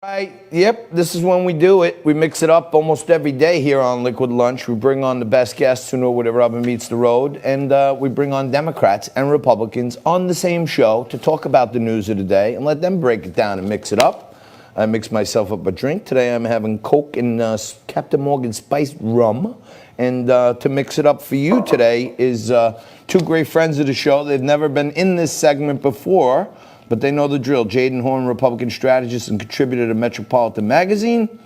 Right. Yep. This is when we do it. We mix it up almost every day here on Liquid Lunch. We bring on the best guests who know where the rubber meets the road, and we bring on Democrats and Republicans on the same show to talk about the news of the day and let them break it down and mix it up. I mix myself up a drink. Today I'm having Coke and Captain Morgan spiced rum. And to mix it up for you today is two great friends of the show. They've never been in this segment before, but they know the drill. Jadan Horyn, Republican strategist and contributor to Metropolitan Magazine.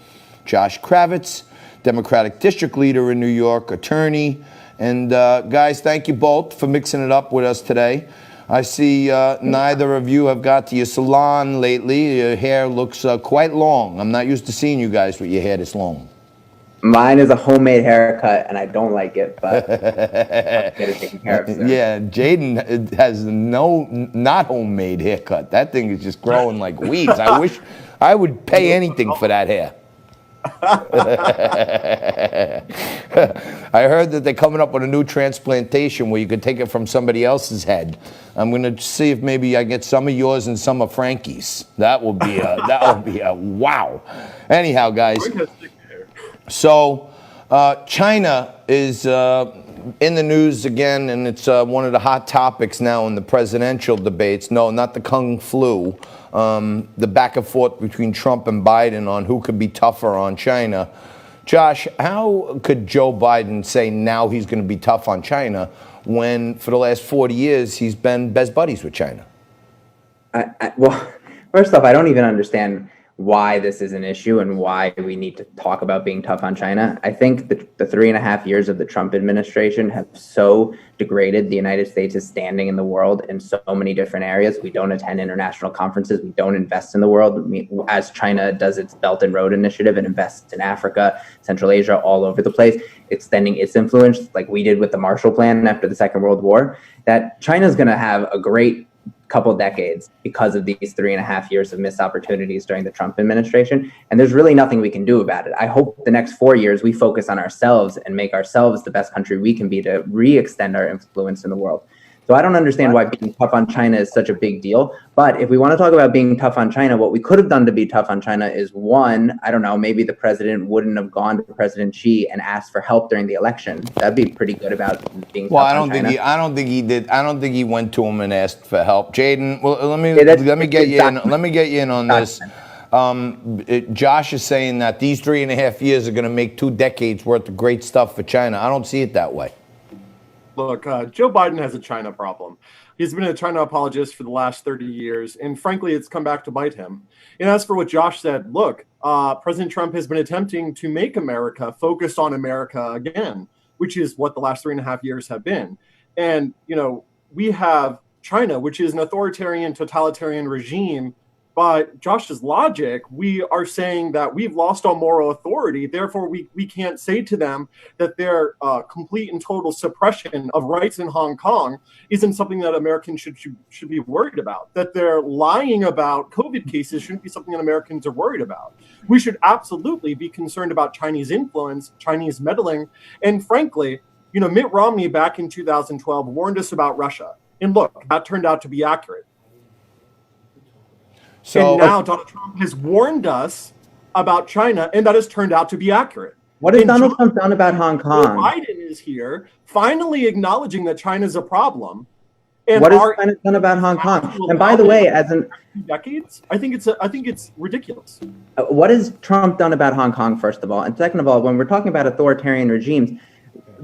Josh Kravitz, Democratic district leader in New York, attorney. And guys, thank you both for mixing it up with us today. I see neither of you have got to your salon lately. Your hair looks quite long. I'm not used to seeing you guys with your hair this long. Mine is a homemade haircut, and I don't like it, but I'll get it taken care of soon. Yeah, Jadan has not homemade haircut. That thing is just growing like weeds. I wish I would pay anything for that hair. I heard that they're coming up with a new transplantation where you could take it from somebody else's head. I'm going to see if maybe I get some of yours and some of Frankie's. That would be a wow. Anyhow, guys. So China is in the news again, and it's one of the hot topics now in the presidential debates. No, not the Kung flu. The back and forth between Trump and Biden on who could be tougher on China. Josh, how could Joe Biden say now he's going to be tough on China when for the last 40 years he's been best buddies with China? Well, first off, I don't even understand why this is an issue and why we need to talk about being tough on China. I think the 3.5 years of the Trump administration have so degraded the United States' standing in the world in so many different areas. We don't attend international conferences. We don't invest in the world. As China does its Belt and Road Initiative and invests in Africa, Central Asia, all over the place, extending its influence like we did with the Marshall Plan after the Second World War, that China's going to have a great couple decades because of these 3.5 years of missed opportunities during the Trump administration. And there's really nothing we can do about it. I hope the next 4 years we focus on ourselves and make ourselves the best country we can be to re-extend our influence in the world. So I don't understand why being tough on China is such a big deal. But if we want to talk about being tough on China, what we could have done to be tough on China is one, I don't know, maybe the president wouldn't have gone to President Xi and asked for help during the election. That'd be pretty good about being tough on China. I don't think he did. I don't think he went to him and asked for help. Jadan, well, let me get you in. Let me get you in on this. Josh is saying that these 3.5 years are going to make 2 decades worth of great stuff for China. I don't see it that way. Look, Joe Biden has a China problem. He's been a China apologist for the last 30 years, and frankly, it's come back to bite him. And as for what Josh said, look, President Trump has been attempting to make America focus on America again, which is what the last 3.5 years have been. And, you know, we have China, which is an authoritarian, totalitarian regime. By Josh's logic, we are saying that we've lost our moral authority. Therefore, we can't say to them that their complete and total suppression of rights in Hong Kong isn't something that Americans should be worried about. That they're lying about COVID cases shouldn't be something that Americans are worried about. We should absolutely be concerned about Chinese influence, Chinese meddling. And frankly, you know, Mitt Romney back in 2012 warned us about Russia. And look, that turned out to be accurate. So, and now Donald Trump has warned us about China, and that has turned out to be accurate. What has Donald Trump done about Hong Kong? Joe Biden is here, finally acknowledging that China is a problem. And what has China done about Hong Kong? And by the way, as in decades, I think it's ridiculous. What has Trump done about Hong Kong? First of all, and second of all, when we're talking about authoritarian regimes,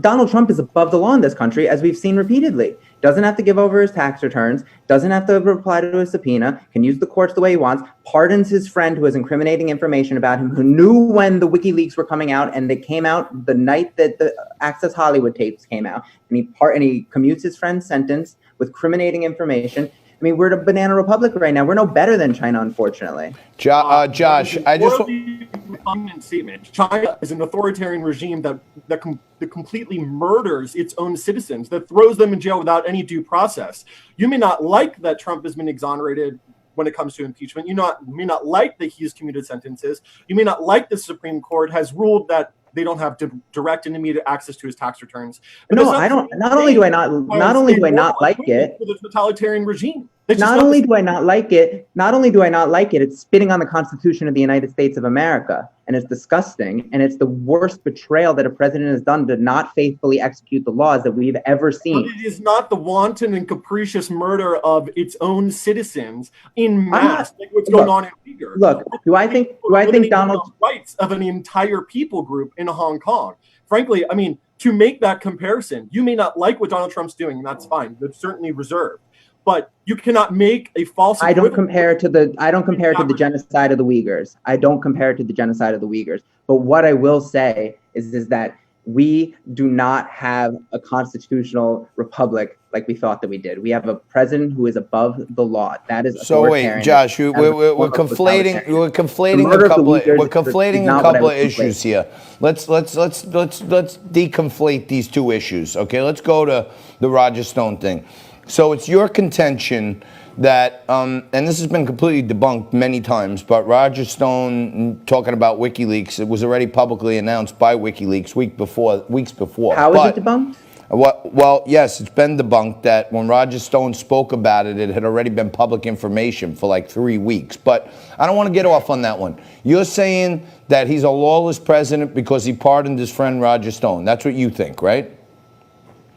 Donald Trump is above the law in this country, as we've seen repeatedly. Doesn't have to give over his tax returns, doesn't have to reply to a subpoena, can use the courts the way he wants, pardons his friend who has incriminating information about him, who knew when the WikiLeaks were coming out, and they came out the night that the Access Hollywood tapes came out. And he commutes his friend's sentence with incriminating information. I mean, we're the banana republic right now. We're no better than China, unfortunately. Josh, I just statement. China is an authoritarian regime that completely murders its own citizens, that throws them in jail without any due process. You may not like that Trump has been exonerated when it comes to impeachment. You may not like that he's commuted sentences. You may not like the Supreme Court has ruled that they don't have direct and immediate access to his tax returns. But no, I don't. Not only do I not like it, for the totalitarian regime. Not only do I not like it, it's spitting on the Constitution of the United States of America, and it's disgusting, and it's the worst betrayal that a president has done to not faithfully execute the laws that we've ever seen. But it is not the wanton and capricious murder of its own citizens in mass, like what's going on in Uyghur. Look, do I think Donald rights of an entire people group in Hong Kong? Frankly, I mean, to make that comparison, you may not like what Donald Trump's doing, and that's fine. That's certainly reserved. But you cannot make a false. I don't compare it to the genocide of the Uyghurs. I don't compare it to the genocide of the Uyghurs. But what I will say is that we do not have a constitutional republic like we thought that we did. We have a president who is above the law. That is so. Wait, Josh, we're conflating a couple of issues here. Let's deconflate these two issues. Okay, let's go to the Roger Stone thing. So it's your contention that, and this has been completely debunked many times, but Roger Stone talking about WikiLeaks, it was already publicly announced by WikiLeaks weeks before. How is it debunked? Well, yes, it's been debunked that when Roger Stone spoke about it, it had already been public information for like 3 weeks. But I don't want to get off on that one. You're saying that he's a lawless president because he pardoned his friend Roger Stone. That's what you think, right?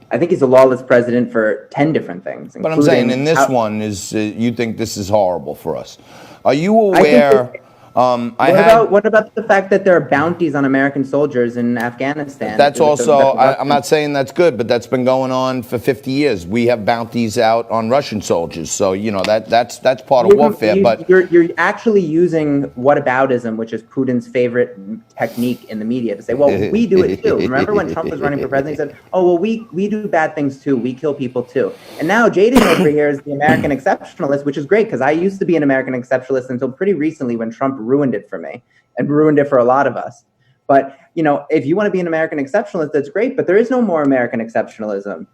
I think he's a lawless president for 10 different things. But I'm saying in this one, you think this is horrible for us. Are you aware? What about the fact that there are bounties on American soldiers in Afghanistan? That's also, I'm not saying that's good, but that's been going on for 50 years. We have bounties out on Russian soldiers. So, that's part of warfare. But you're actually using whataboutism, which is Putin's favorite technique in the media, to say, well, we do it too. Remember when Trump was running for president, he said, oh, well, we do bad things too. We kill people too. And now Jadan over here is the American exceptionalist, which is great because I used to be an American exceptionalist until pretty recently when Trump ruined it for me and ruined it for a lot of us. But, if you want to be an American exceptionalist, that's great, but there is no more American exceptionalism.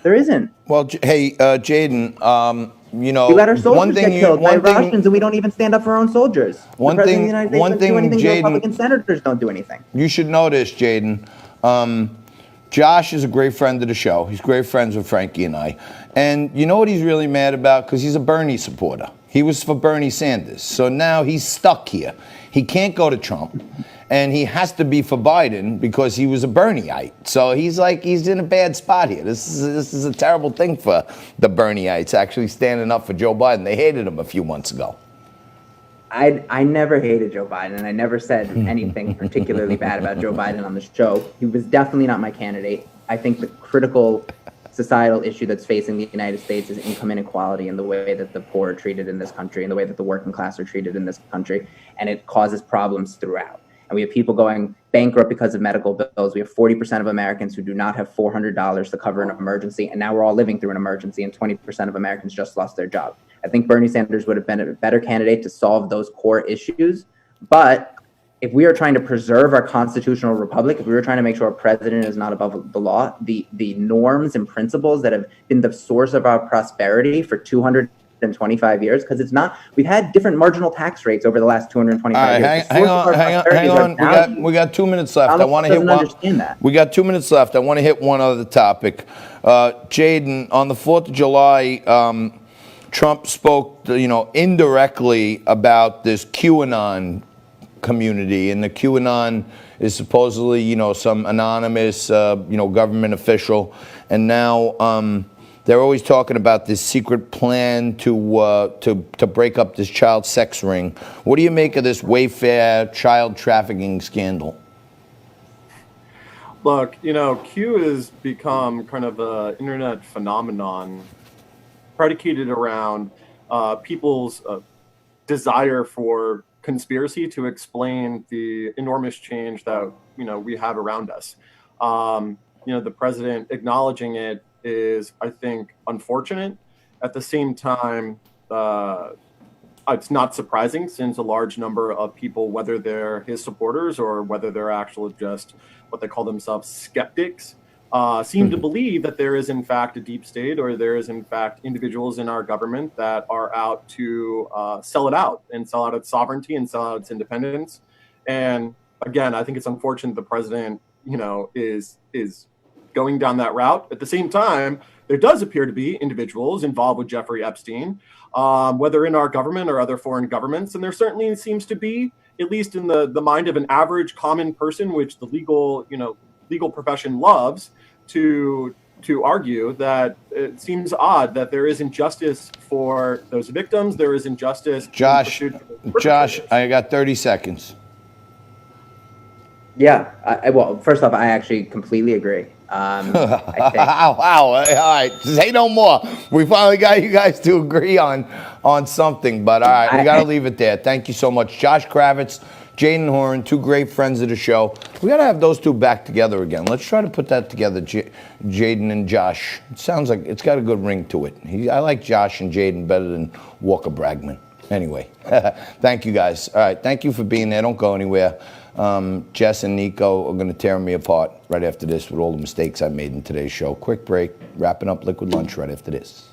There isn't. Well, hey, Jadan, we let our soldiers get killed by Russians, and we don't even stand up for our own soldiers. The President of the United States doesn't do anything, the Republican senators don't do anything. You should know this, Jadan. Josh is a great friend of the show. He's great friends with Frankie and I. And you know what he's really mad about? Because he's a Bernie supporter. He was for Bernie Sanders. So now he's stuck here. He can't go to Trump. And he has to be for Biden because he was a Bernieite. So he's in a bad spot here. This is a terrible thing for the Bernieites actually standing up for Joe Biden. They hated him a few months ago. I never hated Joe Biden, and I never said anything particularly bad about Joe Biden on the show. He was definitely not my candidate. I think the critical societal issue that's facing the United States is income inequality and the way that the poor are treated in this country and the way that the working class are treated in this country, and it causes problems throughout. And we have people going bankrupt because of medical bills. We have 40% of Americans who do not have $400 to cover an emergency, and now we're all living through an emergency, and 20% of Americans just lost their job. I think Bernie Sanders would have been a better candidate to solve those core issues. But if we are trying to preserve our constitutional republic, if we were trying to make sure our president is not above the law, the norms and principles that have been the source of our prosperity for 225 years, because it's not, we've had different marginal tax rates over the last 225 years. Hang on. We got 2 minutes left. I want to hit one. We got 2 minutes left. I want to hit one other topic. Jadan, on the 4th of July, Trump spoke, indirectly about this QAnon community, and the QAnon is supposedly, some anonymous, government official, and now they're always talking about this secret plan to break up this child sex ring. What do you make of this Wayfair child trafficking scandal? Look, Q has become kind of an internet phenomenon predicated around people's desire for conspiracy to explain the enormous change that we have around us. The president acknowledging it is, I think, unfortunate. At the same time, it's not surprising since a large number of people, whether they're his supporters or whether they're actually just what they call themselves skeptics, seem to believe that there is in fact a deep state, or there is in fact individuals in our government that are out to sell it out and sell out its sovereignty and sell out its independence. And again, I think it's unfortunate the president, is going down that route. At the same time, there does appear to be individuals involved with Jeffrey Epstein, whether in our government or other foreign governments. And there certainly seems to be, at least in the mind of an average common person, which the legal profession loves, to argue that it seems odd that there isn't justice for those victims. There isn't justice. Josh, I got 30 seconds. Yeah. Well, first off, I actually completely agree. I think, Wow. All right. Say no more. We finally got you guys to agree on something, but all right, we got to leave it there. Thank you so much. Josh Kravitz, Jadan Horyn, two great friends of the show. We got to have those two back together again. Let's try to put that together, Jadan and Josh. It sounds like it's got a good ring to it. I like Josh and Jadan better than Walker Bragman. Anyway, thank you guys. All right, thank you for being there. Don't go anywhere. Jess and Nico are going to tear me apart right after this with all the mistakes I made in today's show. Quick break, wrapping up Liquid Lunch right after this.